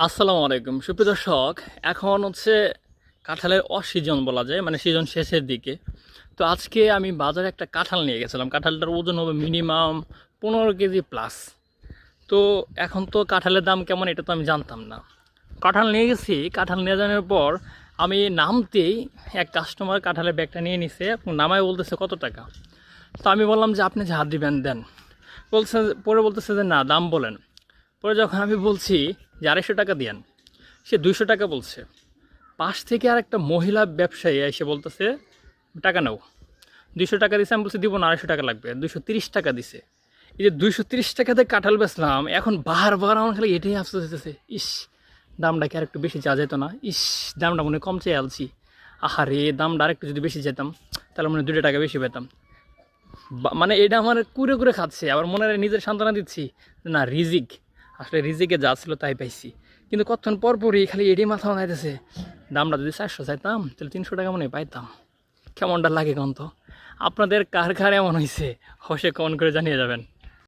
আসসালামু আলাইকুম সুপ্রিয় দর্শক। এখন হচ্ছে কাঁঠালের অসিজন বলা যায়, মানে সিজন শেষের দিকে। তো আজকে আমি বাজারে একটা কাঁঠাল নিয়ে গেছিলাম। কাঁঠালটার ওজন হবে মিনিমাম 15 কেজি প্লাস। তো এখন তো কাঁঠালের দাম কেমন এটা তো আমি জানতাম না। কাঁঠাল নিয়ে গেছি, কাঁঠাল নিয়ে যাওয়ার পর আমি নামতেই এক কাস্টমার কাঁঠালের ব্যাগটা নিয়ে নিছে, নামায় বলতেছে কত টাকা। তো আমি বললাম যে আপনি যা দিবেন দেন। বলছে, পরে বলতেছে যে না দাম বলেন। পরে যখন আমি বলছি যে 250 টাকা দিয়েন, সে 200 টাকা বলছে। পাশ থেকে আর একটা মহিলা ব্যবসায়ী এসে বলতেছে টাকা নাও। 200 টাকা দিছে, আমি বলছি দিব না, 250 টাকা লাগবে। 230 টাকা দিছে। এই যে 230 টাকাতে কাঁঠাল বেচলাম, এখন বারবার আমার খালি এটাই আফসোস হতেছে, ইস দামটা কি আর একটু বেশি যা যেত না, ইস দামটা মনে হয় কম চেয়ে আলছি। আহারে দামটা আর একটু যদি বেশি যেতাম তাহলে মনে হয় 2 টাকা বেশি পেতাম। মানে এটা আমার কুরে কুরে খাচ্ছে, আবার মনে হয় নিজের সান্ত্বনা দিচ্ছি না রিজিক, আসলে রিজিকে যা ছিল তাই পাইছি। কিন্তু কতক্ষণ পর পরই খালি এডি মাথা বানাইতেছে, দামটা যদি 400 চাইতাম তাহলে 300 টাকা মনে হয় পাইতাম। কেমনটা লাগে কন তো? আপনাদের কার কার এমন হয়েছে? অবশ্যই কমেন্ট করে জানিয়ে যাবেন।